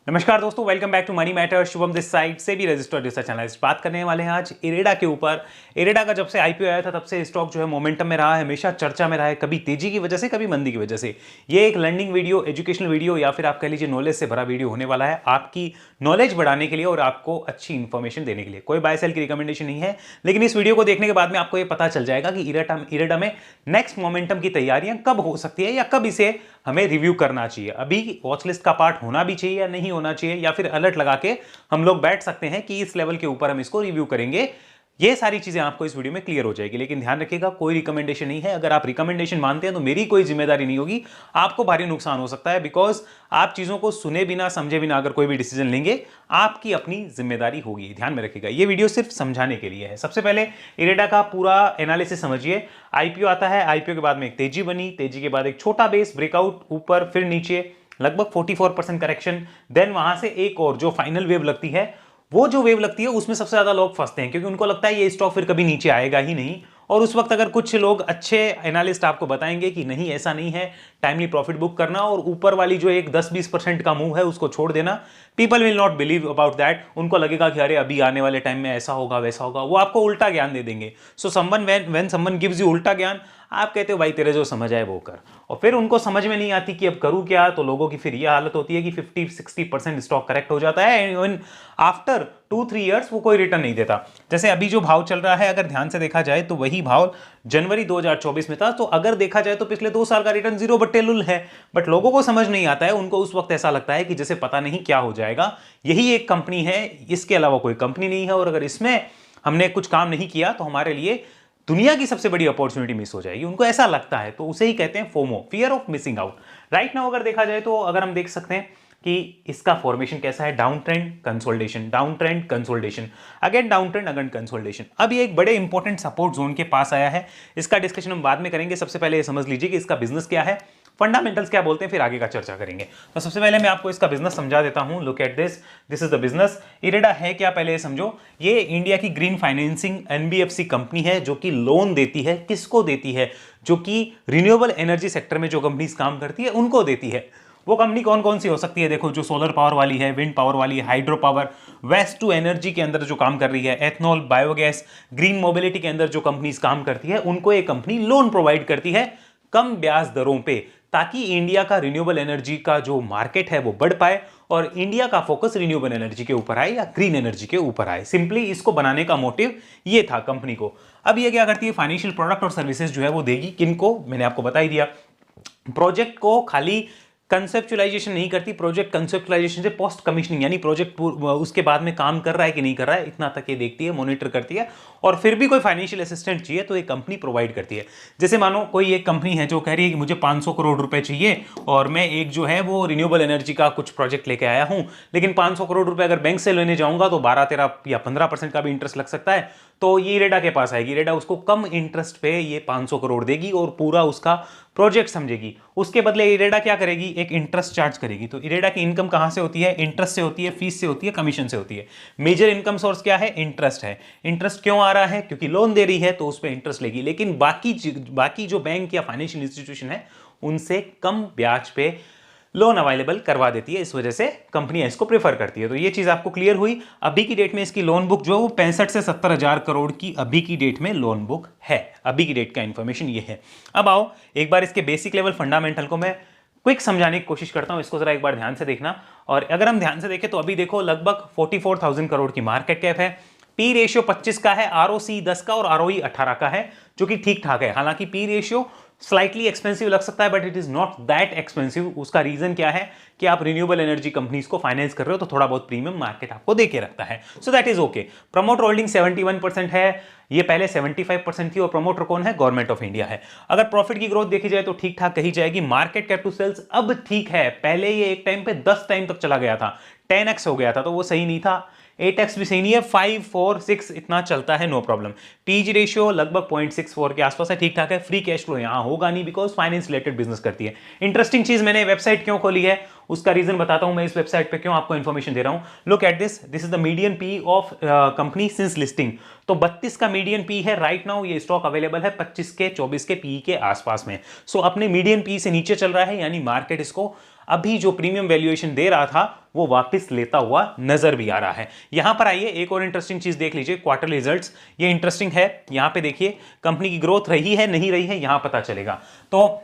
नमस्कार दोस्तों, welcome back to money matter. Shubham this side से भी रजिस्टर्ड रिसर्च एनालिस्ट बात करने वाले हैं आज इरेडा के ऊपर। इरेडा का जब से आईपीओ आया था तब से स्टॉक जो है मोमेंटम में रहा है, हमेशा चर्चा में रहा है, कभी तेजी की वजह से कभी मंदी की वजह से। ये एक लर्निंग वीडियो, एजुकेशनल वीडियो या फिर आप कह लीजिए नॉलेज से भरा वीडियो होने वाला है, आपकी नॉलेज बढ़ाने के लिए और आपको अच्छी इन्फॉर्मेशन देने के लिए। कोई बाय सेल की रिकमेंडेशन नहीं है, लेकिन इस वीडियो को देखने के बाद में आपको ये पता चल जाएगा कि इरेडा में नेक्स्ट मोमेंटम की तैयारियां कब हो सकती है या कब इसे हमें रिव्यू करना चाहिए। अभी वॉच लिस्ट का पार्ट होना भी चाहिए या नहीं होना चाहिए, या फिर अलर्ट लगा के हम लोग बैठ सकते हैं कि इस लेवल के ऊपर हम इसको रिव्यू करेंगे। ये सारी चीजें आपको इस वीडियो में क्लियर हो जाएगी। लेकिन ध्यान रखिएगा, कोई रिकमेंडेशन नहीं है। अगर आप रिकमेंडेशन मानते हैं तो मेरी कोई जिम्मेदारी नहीं होगी, आपको भारी नुकसान हो सकता है। बिकॉज आप चीजों को सुने बिना समझे बिना अगर कोई भी डिसीजन लेंगे, आपकी अपनी जिम्मेदारी होगी। ध्यान में रखिएगा, ये वीडियो सिर्फ समझाने के लिए है। सबसे पहले इरेडा का पूरा एनालिसिस समझिए। आईपीओ आता है, आईपीओ के बाद में एक तेजी बनी, तेजी के बाद एक छोटा बेस ब्रेकआउट, ऊपर फिर नीचे, लगभग 44% करेक्शन। देन वहां से एक और जो फाइनल वेव लगती है, वो जो वेव लगती है उसमें सबसे ज्यादा लोग फंसते हैं, क्योंकि उनको लगता है ये स्टॉक फिर कभी नीचे आएगा ही नहीं। और उस वक्त अगर कुछ लोग अच्छे एनालिस्ट आपको बताएंगे कि नहीं ऐसा नहीं है, टाइमली प्रॉफिट बुक करना और ऊपर वाली जो एक 10-20% का मूव है उसको छोड़ देना, people will not believe about that. उनको लगेगा कि अरे अभी आने वाले टाइम में ऐसा होगा वैसा होगा, वो आपको उल्टा ज्ञान दे देंगे। So someone when someone gives you उल्टा ज्ञान, आप कहते हो भाई तेरे जो समझ आए वो कर, और फिर उनको समझ में नहीं आती कि अब करूं क्या। तो लोगों की फिर यह हालत होती है कि 50-60% स्टॉक करेक्ट हो जाता है, एंड आफ्टर 2-3 ईयर्स वो कोई रिटर्न नहीं देता। जैसे अभी जो भाव चल रहा है, अगर ध्यान से देखा जाए तो वही भाव जनवरी 2024 में था। तो अगर देखा जाए तो पिछले 2 साल का रिटर्न जीरो बट्टे लुल है। बट लोगों को समझ नहीं आता है, उनको उस वक्त ऐसा लगता है कि जैसे पता नहीं क्या हो जाएगा। यही एक कंपनी है, इसके अलावा कोई कंपनी नहीं है, और अगर इसमें हमने कुछ काम नहीं किया तो हमारे लिए दुनिया की सबसे बड़ी अपॉर्चुनिटी मिस हो जाएगी। उनको ऐसा लगता है, तो उसे ही कहते हैं FOMO, fear of missing out. Right now अगर देखा जाए तो अगर हम देख सकते हैं कि इसका फॉर्मेशन कैसा है, down trend consolidation, down trend consolidation, again down trend, again consolidation. अब ये एक बड़े इंपॉर्टेंट सपोर्ट जोन के पास आया है। इसका डिस्कशन हम बाद में करेंगे। सबसे पहले ये समझ लीजिए कि इसका बिजनेस क्या है, फंडामेंटल्स क्या बोलते हैं, फिर आगे का चर्चा करेंगे। तो सबसे पहले मैं आपको इसका बिजनेस समझा देता हूं। Look at this, this is the business. IREDA है क्या, पहले ये समझो। ये इंडिया की ग्रीन फाइनेंसिंग एनबीएफसी कंपनी है, जो कि लोन देती है। किसको देती है? जो कि रिन्यूएबल एनर्जी सेक्टर में जो कंपनीज काम करती है उनको देती है। वो कंपनी कौन कौन सी हो सकती है? देखो, जो सोलर पावर वाली है, विंड पावर वाली है, hydro power, waste to energy के अंदर जो काम कर रही है, एथनॉल, बायोगैस, ग्रीन मोबिलिटी के अंदर जो कंपनीज काम करती है, उनको ये कंपनी लोन प्रोवाइड करती है कम ब्याज दरों पे, ताकि इंडिया का रिन्यूएबल एनर्जी का जो मार्केट है वो बढ़ पाए और इंडिया का फोकस रिन्यूएबल एनर्जी के ऊपर आए या ग्रीन एनर्जी के ऊपर आए। सिंपली इसको बनाने का मोटिव ये था कंपनी को। अब ये क्या करती है, फाइनेंशियल प्रोडक्ट और सर्विसेज जो है वो देगी। किनको? मैंने आपको बता ही दिया। प्रोजेक्ट को खाली कंसेप्चुलाइजेशन नहीं करती, प्रोजेक्ट कंसेप्चुलाइजेशन से पोस्ट कमीशनिंग, यानी प्रोजेक्ट उसके बाद में काम कर रहा है कि नहीं कर रहा है, इतना तक ये देखती है, मॉनिटर करती है। और फिर भी कोई फाइनेंशियल असिस्टेंट चाहिए तो ये कंपनी प्रोवाइड करती है। जैसे मानो कोई एक कंपनी है जो कह रही है कि मुझे 500 करोड़ रुपए चाहिए और मैं एक जो है वो रिन्यूएबल एनर्जी का कुछ प्रोजेक्ट लेके आया हूं, लेकिन 500 करोड़ रुपए अगर बैंक से लेने जाऊंगा तो 12-13 या 15% का भी इंटरेस्ट लग सकता है। तो ये इरेडा के पास आएगी, इरेडा उसको कम इंटरेस्ट पे ये 500 करोड़ देगी और पूरा उसका प्रोजेक्ट समझेगी। उसके बदले इरेडा क्या करेगी, एक इंटरेस्ट चार्ज करेगी। तो इरेडा की इनकम कहां से होती है? इंटरेस्ट से होती है, फीस से होती है, कमीशन से होती है। मेजर इनकम सोर्स क्या है? इंटरेस्ट है। इंटरेस्ट क्यों आ रहा है? क्योंकि लोन दे रही है तो उस पर इंटरेस्ट लेगी। लेकिन बाकी जो बैंक या फाइनेंशियल इंस्टीट्यूशन है उनसे कम ब्याज पे लोन अवेलेबल करवा देती है, इस वजह से कंपनियां इसको प्रेफर करती है। तो ये चीज आपको क्लियर हुई। अभी की डेट में इसकी लोन बुक जो है वो 65 से 70 हजार करोड़ की अभी की डेट में लोन बुक है। अभी की डेट का इंफॉर्मेशन ये है। अब आओ एक बार इसके बेसिक लेवल फंडामेंटल को मैं क्विक समझाने की कोशिश करता हूं, इसको जरा एक बार ध्यान से देखना। और अगर हम ध्यान से देखें तो अभी देखो लगभग 44,000 करोड़ की मार्केट कैप है। पी रेशियो 25 का है, आरओसी 10 का और आरओई 18 का है, जो कि ठीक ठाक है। हालांकि पी रेशियो स्लाइटली एक्सपेंसिव लग सकता है, but it is not that expensive. उसका रीजन क्या है कि आप रिन्यूएबल एनर्जी कंपनीज को फाइनेंस कर रहे हो, तो थोड़ा बहुत प्रीमियम मार्केट आपको देके रखता है। So that is okay. Promoter holding 71% है, ये पहले 75% थी, और प्रमोटर कौन है? गवर्नमेंट ऑफ इंडिया है। अगर प्रॉफिट की ग्रोथ देखी जाए तो ठीक ठाक कही जाएगी। मार्केट कैप टू सेल्स अब ठीक है, पहले ये एक टाइम पे 10 टाइम तक चला गया था, 10x हो गया था, तो वो सही नहीं था। 8x भी सही नहीं है, 5, 4, 6 इतना चलता है, नो प्रॉब्लम। पीजी रेशियो लगभग 0.64 के आसपास है, ठीक ठाक है। फ्री कैश फ्लो यहां होगा नहीं, बिकॉज फाइनेंस रिलेटेड बिजनेस करती है। इंटरेस्टिंग चीज, मैंने वेबसाइट क्यों खोली है उसका रीजन बताता हूं। मैं इस वेबसाइट पे क्यों आपको इंफॉर्मेशन दे रहा हूं। Look at this, this is the median P of company since listing. तो 32 का मीडियन पी है राइट नाउ। ये स्टॉक अवेलेबल है 25 के 24 के पी के आसपास में। सो अपने मीडियन पी से नीचे चल रहा है, यानी मार्केट इसको अभी जो प्रीमियम वैल्यूएशन दे रहा था वो वापस लेता हुआ नजर भी आ रहा है। यहां पर आइए एक और इंटरेस्टिंग चीज देख लीजिए, क्वार्टर रिजल्ट्स। ये इंटरेस्टिंग है, यहां पे देखिए कंपनी की ग्रोथ रही है नहीं रही है यहां पता चलेगा। तो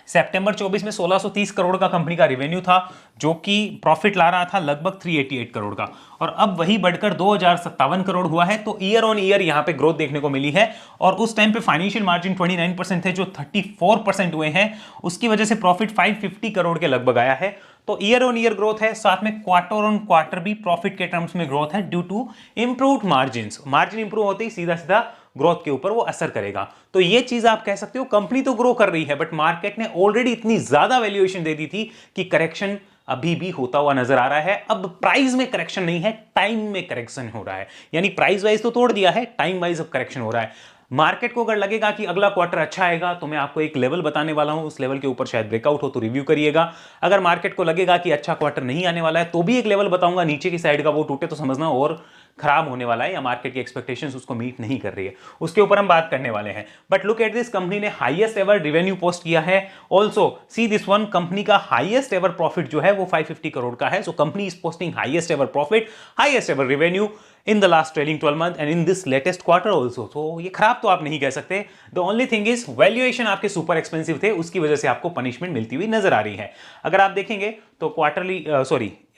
सितंबर 24 में 1630 करोड़ का कंपनी का रेवेन्यू था, जो कि प्रॉफिट ला रहा था लगभग 388 करोड़ का, और अब वही बढ़कर 2057 करोड़ हुआ है। तो ईयर ऑन ईयर यहां पे ग्रोथ देखने को मिली है, और उस टाइम पे फाइनेंशियल मार्जिन 29% थे जो 34% हुए हैं, उसकी वजह से प्रॉफिट 550 करोड़ के लगभग आया है। तो ईयर ऑन ईयर ग्रोथ है, साथ में क्वार्टर ऑन क्वार्टर भी प्रॉफिट के टर्म्स में ग्रोथ है due to improved margins. Margin improve होते ही सीधा सीधा ग्रोथ के ऊपर वो असर करेगा। तो ये चीज आप कह सकते हो कंपनी तो ग्रो कर रही है, बट मार्केट ने ऑलरेडी इतनी ज्यादा वैल्यूएशन दे दी थी कि करेक्शन अभी भी होता हुआ नजर आ रहा है। अब प्राइस में करेक्शन नहीं है, टाइम में करेक्शन हो रहा है, यानी प्राइस वाइज तो तोड़ दिया है, टाइम वाइज अब करेक्शन हो रहा है। मार्केट को अगर लगेगा कि अगला क्वार्टर अच्छा आएगा तो मैं आपको एक लेवल बताने वाला हूं, उस लेवल के ऊपर शायद ब्रेकआउट हो तो रिव्यू करिएगा। अगर मार्केट को लगेगा कि अच्छा क्वार्टर नहीं आने वाला है तो भी एक लेवल बताऊंगा, नीचे की साइड का वो टूटे तो समझना और खराब होने वाला है, या मार्केट की एक्सपेक्टेशंस उसको मीट नहीं कर रही है, उसके ऊपर हम बात करने वाले हैं। But look at this, company ने हाईएस्ट एवर रेवेन्यू पोस्ट किया है। Also see this one, company का हाईएस्ट एवर प्रॉफिट जो है वो 550 करोड़ का है। So company is posting highest ever profit, highest ever revenue in the last trailing 12 month and in this latest quarter also. तो ये खराब तो आप नहीं कह सकते। The only thing is valuation आपके सुपर एक्सपेंसिव थे, उसकी वजह से आपको पनिशमेंट मिलती हुई नजर आ रही है। अगर आप देखेंगे तो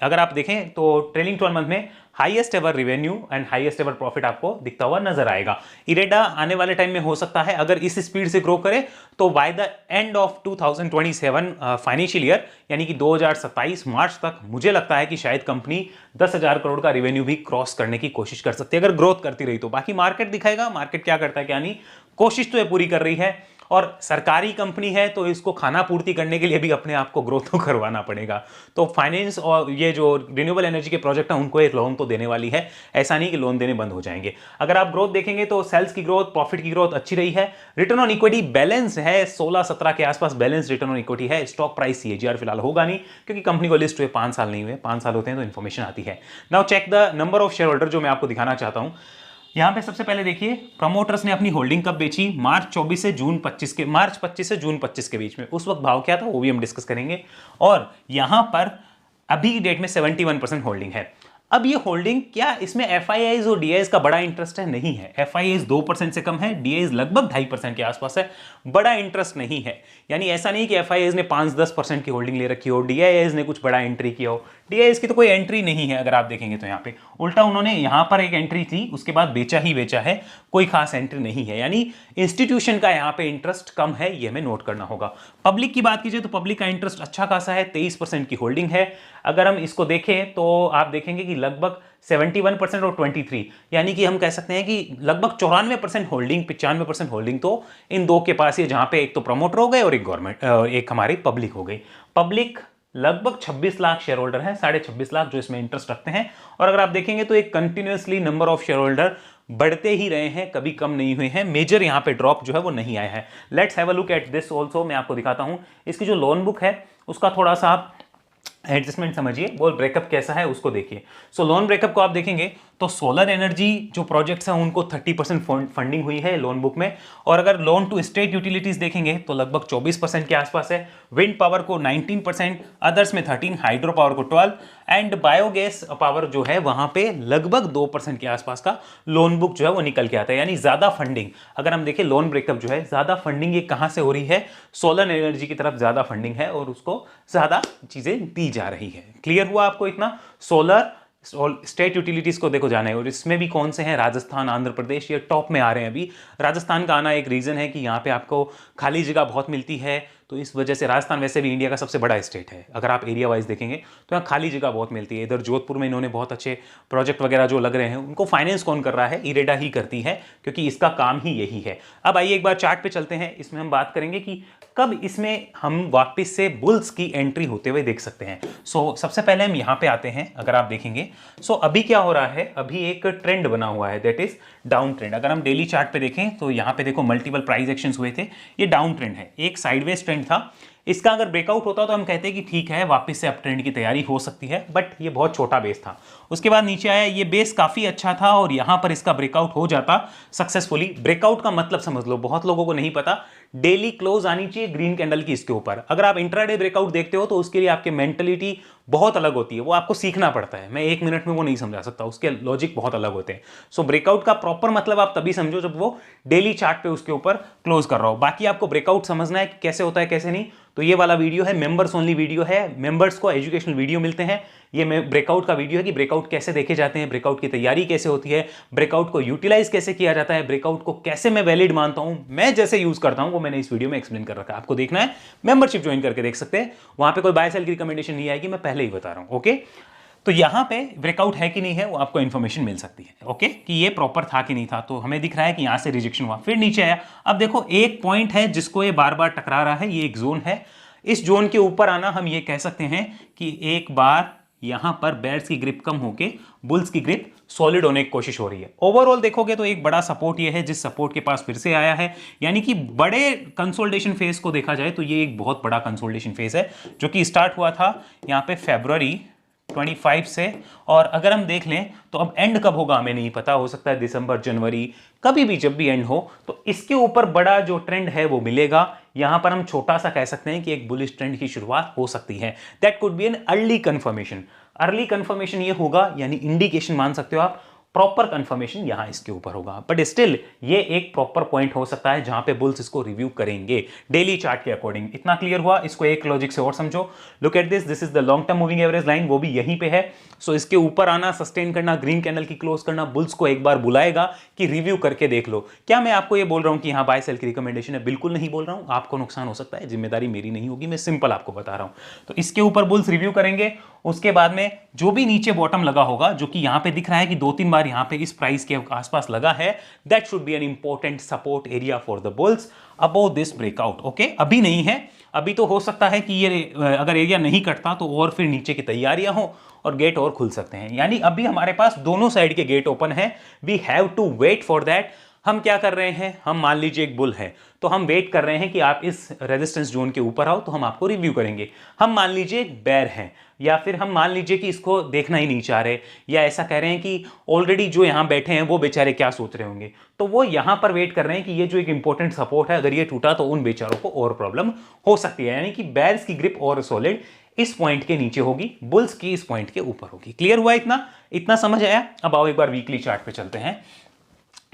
अगर आप देखें तो ट्रेलिंग 12 मंथ में highest ever revenue and highest ever profit आपको दिखता हुआ नजर आएगा। इरेडा आने वाले टाइम में हो सकता है अगर इस स्पीड से ग्रो करे तो by the end of 2027 financial year, यानी कि 2027 मार्च तक, मुझे लगता है कि शायद कंपनी 10,000 करोड़ का रेवेन्यू भी क्रॉस करने की कोशिश कर सकती है अगर ग्रोथ करती रही तो। बाकी मार्केट दिखाएगा, मार्केट क्या करता है क्या नहीं, कोशिश तो ये पूरी कर रही है, और सरकारी कंपनी है तो इसको खाना पूर्ति करने के लिए भी अपने आप को ग्रोथ तो करवाना पड़ेगा। तो फाइनेंस और ये जो रिन्यूएबल एनर्जी के प्रोजेक्ट हैं उनको एक लोन तो देने वाली है, ऐसा नहीं कि लोन देने बंद हो जाएंगे। अगर आप ग्रोथ देखेंगे तो सेल्स की ग्रोथ, प्रॉफिट की ग्रोथ अच्छी रही है। रिटर्न ऑन इक्विटी बैलेंस है, 16-17 के आसपास बैलेंस रिटर्न ऑन इक्विटी है। स्टॉक प्राइस CAGR फिलहाल होगा नहीं क्योंकि कंपनी को लिस्ट हुए 5 साल नहीं हुए, 5 साल होते हैं तो इन्फॉर्मेशन आती है। Now check the number of share holder, जो मैं आपको दिखाना चाहता हूं। यहां पे सबसे पहले देखिए प्रमोटर्स ने अपनी होल्डिंग कब बेची, मार्च 25 से जून 25 के बीच में। उस वक्त भाव क्या था वो भी हम डिस्कस करेंगे। और यहां पर अभी की डेट में 71% होल्डिंग है। अब ये होल्डिंग, क्या इसमें FIIs और DIs का बड़ा इंटरेस्ट है? नहीं है। FIIs 2% से कम है, DIs लगभग 2.5% के आसपास है, बड़ा इंटरेस्ट नहीं है। यानी ऐसा नहीं कि FIIs ने 5-10% की होल्डिंग ले रखी हो, DIs ने कुछ बड़ा एंट्री किया हो। DIs की तो कोई एंट्री नहीं है अगर आप देखेंगे तो। यहाँ पे उल्टा उन्होंने यहाँ पर एक एंट्री थी, उसके बाद बेचा ही बेचा है, कोई खास एंट्री नहीं है। यानी इंस्टीट्यूशन का यहाँ पे इंटरेस्ट कम है, ये हमें नोट करना होगा। पब्लिक की बात कीजिए तो पब्लिक का इंटरेस्ट अच्छा खासा है, 23% की होल्डिंग है। अगर हम इसको देखें तो आप देखेंगे कि लगभग 71% और 23, यानी कि हम कह सकते हैं कि लगभग 94% होल्डिंग, 95% होल्डिंग तो इन दो के पास ही है, जहां पे एक तो प्रमोटर हो गए और एक गवर्नमेंट, एक हमारी पब्लिक हो गई। पब्लिक लगभग 26 लाख शेयर होल्डर है, 26.5 लाख जो इसमें इंटरेस्ट रखते हैं। और अगर आप देखेंगे तो एक continuously number of share holder बढ़ते ही रहे हैं, कभी कम नहीं हुए हैं। मेजर यहां पे ड्रॉप जो है वो नहीं आया है। Let's have a look at this also, मैं आपको दिखाता हूं। इसकी जो लोन बुक है उसका थोड़ा सा आप एडजस्टमेंट समझिए, वो ब्रेकअप कैसा है उसको देखिए। सो लोन ब्रेकअप को आप देखेंगे तो सोलर एनर्जी जो प्रोजेक्ट्स हैं उनको 30% फंडिंग हुई है लोन बुक में। और अगर लोन टू स्टेट यूटिलिटीज देखेंगे तो लगभग 24% के आसपास है। विंड पावर को 19%, अदर्स में 13%, हाइड्रो पावर को 12% एंड बायोगैस पावर जो है वहां पे लगभग 2% के आसपास का लोन बुक जो है वो निकल के आता है। यानी ज्यादा फंडिंग, अगर हम देखें लोन ब्रेकअप जो है, ज्यादा फंडिंग ये कहां से हो रही है, सोलर एनर्जी की तरफ ज्यादा फंडिंग है और उसको ज्यादा चीजें दी जा रही है। क्लियर हुआ आपको इतना? सोलर स्टेट यूटिलिटीज को देखो जाना है, और इसमें भी कौन से हैं, राजस्थान, आंध्र प्रदेश, ये टॉप में आ रहे हैं। अभी राजस्थान का आना एक रीजन है कि यहाँ पे आपको खाली जगह बहुत मिलती है, तो इस वजह से राजस्थान वैसे भी इंडिया का सबसे बड़ा स्टेट है। अगर आप एरिया वाइज देखेंगे तो यहाँ खाली जगह बहुत मिलती है। इधर जोधपुर में इन्होंने बहुत अच्छे प्रोजेक्ट वगैरह जो लग रहे हैं उनको फाइनेंस कौन कर रहा है, इरेडा ही करती है, क्योंकि इसका काम ही यही है। अब आइए एक बार चार्ट पे चलते हैं, इसमें हम बात करेंगे कि कब इसमें हम वापस से बुल्स की एंट्री होते हुए देख सकते हैं। सो सबसे पहले हम यहाँ पे आते हैं। अगर आप देखेंगे सो अभी क्या हो रहा है, अभी एक ट्रेंड बना हुआ है, दैट इज डाउन ट्रेंड। अगर हम डेली चार्ट पे देखें तो यहाँ पे देखो मल्टीपल प्राइस एक्शंस हुए थे, ये डाउन ट्रेंड है, एक साइडवेज ट्रेंड था, इसका अगर ब्रेकआउट होता तो हम कहते हैं कि ठीक है, वापस से अप ट्रेंड की तैयारी हो सकती है, बट ये बहुत छोटा बेस था। उसके बाद नीचे आया, ये बेस काफी अच्छा था और यहां पर इसका ब्रेकआउट हो जाता सक्सेसफुली। ब्रेकआउट का मतलब समझ लो, बहुत लोगों को नहीं पता। डेली क्लोज आनी चाहिए ग्रीन कैंडल की इसके ऊपर। अगर आप इंट्राडे ब्रेकआउट देखते हो तो उसके लिए आपकी मेंटलिटी बहुत अलग होती है, वो आपको सीखना पड़ता है। मैं 1 मिनट में वो नहीं समझा सकता, उसके लॉजिक बहुत अलग होते हैं। सो ब्रेकआउट का प्रॉपर मतलब आप तभी समझो जब वो डेली चार्ट पे उसके ऊपर क्लोज कर रहा हो। बाकी आपको ब्रेकआउट समझना है कि कैसे होता है कैसे नहीं, तो ये वाला वीडियो है, मेंबर्स ओनली वीडियो है। मेंबर्स को एजुकेशनल वीडियो मिलते हैं। ये ब्रेकआउट का वीडियो है कि ब्रेकआउट कैसे देखे जाते हैं, ब्रेकआउट की तैयारी कैसे होती है, ब्रेकआउट को यूटिलाइज कैसे किया जाता है, ब्रेकआउट को कैसे मैं वैलिड मानता हूं, मैं जैसे यूज करता हूं, वो मैंने इस वीडियो में एक्सप्लेन कर रखा है। आपको देखना है, मेंबरशिप ज्वाइन करके देख सकते हैं। वहां पे कोई बाय सेल की रिकमेंडेशन नहीं आएगी, मैं पहले ही बता रहा हूं। ओके, तो यहां पे ब्रेकआउट है कि नहीं है वो आपको इंफॉर्मेशन मिल सकती है। ओके, कि ये प्रॉपर था कि नहीं था। तो हमें दिख रहा है कि यहां से रिजेक्शन हुआ, फिर नीचे आया। अब देखो एक पॉइंट है जिसको ये बार बार टकरा रहा है, ये एक जोन है। इस जोन के ऊपर आना हम ये कह सकते हैं कि एक बार यहां पर बेयर्स की ग्रिप कम होके बुल्स की ग्रिप सॉलिड होने की कोशिश हो रही है। ओवरऑल देखोगे तो एक बड़ा सपोर्ट ये है, जिस सपोर्ट के पास फिर से आया है, यानी कि बड़े कंसोलिडेशन फेज को देखा जाए तो ये एक बहुत बड़ा कंसोलिडेशन फेज है, जो कि स्टार्ट हुआ था यहां पे February 25 से। और अगर हम देख लें तो अब एंड कब होगा हमें नहीं पता, हो सकता है दिसंबर, जनवरी, कभी भी जब भी एंड हो तो इसके ऊपर बड़ा जो ट्रेंड है वो मिलेगा। यहां पर हम छोटा सा कह सकते हैं कि एक बुलिश ट्रेंड की शुरुआत हो सकती है। That could be an early confirmation. Early confirmation ये होगा, यानी इंडिकेशन मान सकते हो आप। प्रॉपर कंफर्मेशन यहां इसके ऊपर होगा, बट स्टिल ये एक प्रॉपर पॉइंट हो सकता है जहां पे बुल्स इसको रिव्यू करेंगे डेली चार्ट के अकॉर्डिंग। इतना क्लियर हुआ? इसको एक लॉजिक से और समझो। Look at this, this is the long term moving average line, वो भी यहीं पे है। सो इसके ऊपर आना, सस्टेन करना, ग्रीन कैंडल की क्लोज करना, बुल्स को एक बार बुलाएगा कि रिव्यू करके देख लो। क्या मैं आपको ये बोल रहा हूं कि यहां बाय सेल की रिकमेंडेशन है? बिल्कुल नहीं बोल रहा हूं। आपको नुकसान हो सकता है, जिम्मेदारी मेरी नहीं होगी, मैं सिंपल आपको बता रहा हूं। तो इसके ऊपर बुल्स रिव्यू करेंगे। उसके बाद में जो भी नीचे बॉटम लगा होगा, जो कि यहां पे दिख रहा है कि 2-3 बार यहां पे इस प्राइस के आसपास लगा है, that should be an important support area for the bulls above this breakout. Okay, अभी नहीं है, अभी तो हो सकता है कि ये अगर एरिया नहीं कटता तो और फिर नीचे की तैयारियां हो और गेट और खुल सकते हैं। यानी अभी हमारे पास दोनों साइड के गेट ओपन है। We have to wait for that. हम क्या कर रहे हैं, हम मान लीजिए एक बुल है तो हम वेट कर रहे हैं कि आप इस रेजिस्टेंस जोन के ऊपर आओ तो हम आपको रिव्यू करेंगे। हम मान लीजिए एक बेयर है, या फिर हम मान लीजिए कि इसको देखना ही नहीं चाह रहे, या ऐसा कह रहे हैं कि ऑलरेडी जो यहां बैठे हैं वो बेचारे क्या सोच रहे होंगे, तो वो यहां पर वेट कर रहे हैं कि ये जो एक इंपॉर्टेंट सपोर्ट है, अगर ये टूटा तो उन बेचारों को और प्रॉब्लम हो सकती है। यानी कि बेयर्स की ग्रिप और सॉलिड इस पॉइंट के नीचे होगी, बुल्स की इस पॉइंट के ऊपर होगी। क्लियर हुआ? इतना समझ आया? अब आओ एक बार वीकली चार्ट पे चलते हैं।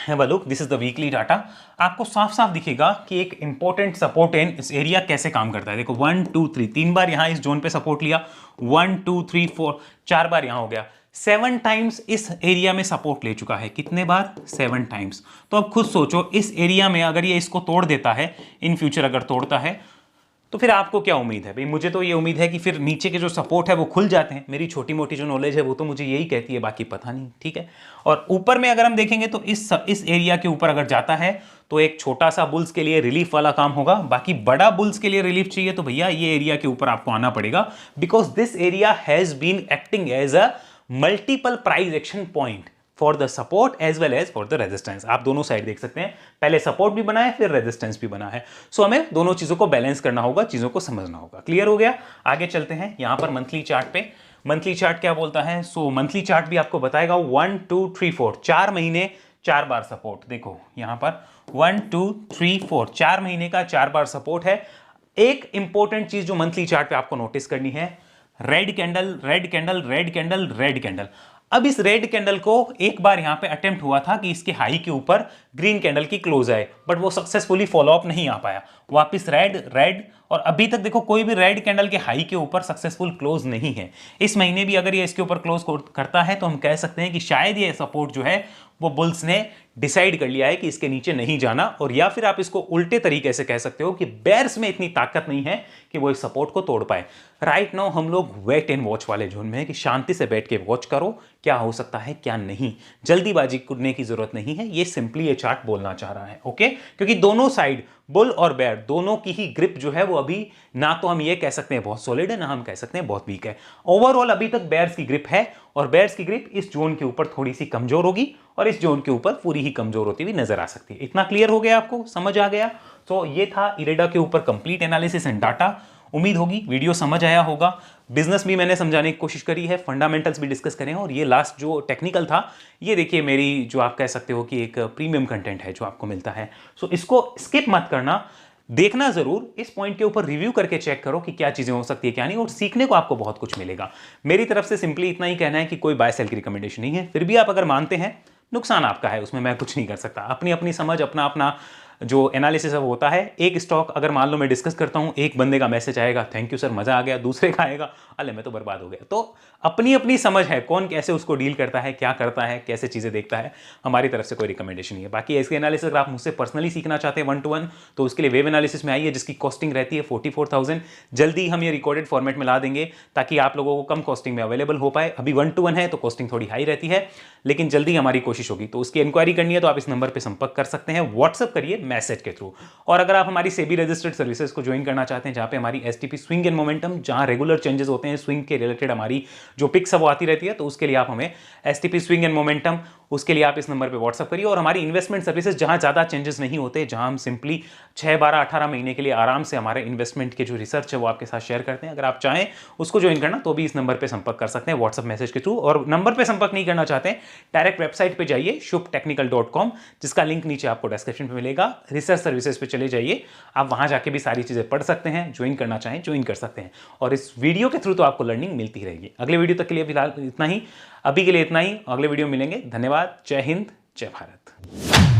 Have a look, this is the weekly data. आपको साफ साफ दिखेगा कि एक इंपॉर्टेंट सपोर्ट इन इस एरिया कैसे काम करता है। देखो 1 2 3, 3 बार यहां इस जोन पे सपोर्ट लिया, 1 2 3 4, 4 बार यहां हो गया, 7 टाइम्स इस एरिया में सपोर्ट ले चुका है। कितने बार? 7 टाइम्स। तो अब खुद सोचो, इस एरिया में अगर ये इसको तोड़ देता है, इन फ्यूचर अगर तोड़ता है, तो फिर आपको क्या उम्मीद है भाई? मुझे तो ये उम्मीद है कि फिर नीचे के जो सपोर्ट है वो खुल जाते हैं। मेरी छोटी मोटी जो नॉलेज है वो तो मुझे यही कहती है, बाकी पता नहीं, ठीक है। और ऊपर में अगर हम देखेंगे तो इस एरिया के ऊपर अगर जाता है तो एक छोटा सा बुल्स के लिए रिलीफ वाला काम होगा। बाकी बड़ा बुल्स के लिए रिलीफ चाहिए तो भैया ये एरिया के ऊपर आपको आना पड़ेगा, because this area has been acting as a multiple price action point for the support as well as for the resistance. आप दोनों साइड देख सकते हैं, पहले सपोर्ट भी बना है फिर रेजिस्टेंस भी बना है। सो हमें दोनों चीजों को बैलेंस करना होगा, चीजों को समझना होगा। क्लियर हो गया? आगे चलते हैं यहां पर मंथली चार्ट पे। मंथली चार्ट क्या बोलता है? सो मंथली चार्ट भी आपको बताएगा 1 2 3 4, 4 महीने 4 बार सपोर्ट। देखो यहां पर 1 2 3 4, 4 महीने का 4 बार सपोर्ट है। एक इंपॉर्टेंट चीज जो मंथली चार्ट पे आपको नोटिस करनी है, red candle, red candle, red candle, red candle. अब इस रेड कैंडल को एक बार यहां पे अटेम्प्ट हुआ था कि इसके हाई के ऊपर ग्रीन कैंडल की क्लोज आए, बट वो सक्सेसफुली फॉलो अप नहीं आ पाया। वापस रेड रेड, और अभी तक देखो कोई भी रेड कैंडल के हाई के ऊपर सक्सेसफुल क्लोज नहीं है। इस महीने भी अगर ये इसके ऊपर क्लोज करता है तो हम कह सकते हैं कि शायद ये सपोर्ट जो है वो बुल्स ने डिसाइड कर लिया है कि इसके नीचे नहीं जाना। और या फिर आप इसको उल्टे तरीके से कह सकते हो कि बेयर्स में इतनी ताकत नहीं है कि वो इस सपोर्ट को तोड़ पाए। राइट नाउ हम लोग वेट एंड वॉच वाले जोन में है कि शांति से बैठ के वॉच करो क्या हो सकता है क्या नहीं। जल्दीबाजी करने की जरूरत नहीं है, ये सिंपली ये चार्ट बोलना चाह रहा है। ओके, क्योंकि दोनों साइड बुल और बेयर दोनों की ही ग्रिप जो है वो अभी ना तो हम ये कह सकते हैं बहुत सॉलिड है, ना हम कह सकते हैं बहुत वीक है। ओवरऑल अभी तक बेयर्स की ग्रिप है, और बेयर्स की ग्रिप इस जोन के ऊपर थोड़ी सी कमजोर होगी और इस जोन के ऊपर पूरी ही कमजोर होती हुई नजर आ सकती है। इतना क्लियर हो गया? आपको समझ आ गया? तो ये था इरेडा के ऊपर कंप्लीट एनालिसिस एंड डाटा। उम्मीद होगी वीडियो समझ आया होगा। बिजनेस भी मैंने समझाने की कोशिश करी है, फंडामेंटल्स भी डिस्कस करें, और ये लास्ट जो टेक्निकल था ये देखिए मेरी जो आप कह सकते हो कि एक प्रीमियम कंटेंट है जो आपको मिलता है। सो इसको स्किप मत करना, देखना जरूर, इस पॉइंट के ऊपर रिव्यू करके चेक करो कि क्या चीजें हो सकती है क्या नहीं, और सीखने को आपको बहुत कुछ मिलेगा। मेरी तरफ से सिंपली इतना ही कहना है कि कोई बाय सेल की रिकमेंडेशन नहीं है, फिर भी आप अगर मानते हैं नुकसान आपका है, उसमें मैं कुछ नहीं कर सकता। अपनी अपनी समझ, अपना अपना जो एनालिसिस है वो होता है। एक स्टॉक अगर मान लो मैं डिस्कस करता हूं, एक बंदे का मैसेज आएगा थैंक यू सर मजा आ गया, दूसरे का आएगा अले मैं तो बर्बाद हो गया। तो अपनी अपनी समझ है, कौन कैसे उसको डील करता है, क्या करता है, कैसे चीजें देखता है। हमारी तरफ से कोई रिकमेंडेशन नहीं है। बाकी ऐसे एनालिसिस अगर आप मुझसे पर्सनली सीखना चाहते हैं 1-to-1, तो उसके लिए वेव एनालिसिस में आइए, जिसकी कॉस्टिंग रहती है 44,000। जल्दी हम ये रिकॉर्डेड फॉर्मेट में ला देंगे ताकि आप लोगों को कम कॉस्टिंग में अवेलेबल हो पाए। अभी 1-to-1 है तो कॉस्टिंग थोड़ी हाई रहती है, लेकिन जल्दी हमारी कोशिश होगी। तो उसकी इंक्वायरी करनी है तो आप इस नंबर पर संपर्क कर सकते हैं, व्हाट्सअप करिए मैसेज के थ्रू। और अगर आप हमारी सेबी रजिस्टर्ड सर्विसेज को ज्वाइन करना चाहते हैं, जहां पे हमारी एसटीपी स्विंग एंड मोमेंटम, जहां रेगुलर चेंजेस होते हैं स्विंग के रिलेटेड, हमारी जो पिक्स है वो आती रहती है, तो उसके लिए आप हमें एसटीपी स्विंग एंड मोमेंटम, उसके लिए आप इस नंबर पे व्हाट्सअप करिए। और हमारी इन्वेस्टमेंट सर्विसेज जहां ज्यादा चेंजेस नहीं होते, जहां हम सिंपली 6, 12, 18 महीने के लिए आराम से हमारे इन्वेस्टमेंट के जो रिसर्च है वो आपके साथ शेयर करते हैं, अगर आप चाहें उसको ज्वाइन करना तो भी इस नंबर पर संपर्क कर सकते हैं व्हाट्सअप मैसेज के थ्रू। और नंबर पर संपर्क नहीं करना चाहते हैं, डायरेक्ट वेबसाइट पर जाइए shubhtechnical.com, जिसका लिंक नीचे आपको डिस्क्रिप्शन में मिलेगा। रिसर्च सर्विसेज पे चले जाइए, आप वहां जाके भी सारी चीजें पढ़ सकते हैं, ज्वाइन करना चाहें ज्वाइन कर सकते हैं। और इस वीडियो के थ्रू तो आपको लर्निंग मिलती रहेगी। अगले वीडियो तक के लिए फिलहाल इतना ही, अभी के लिए इतना ही, अगले वीडियो मिलेंगे। धन्यवाद, जय हिंद, जय भारत।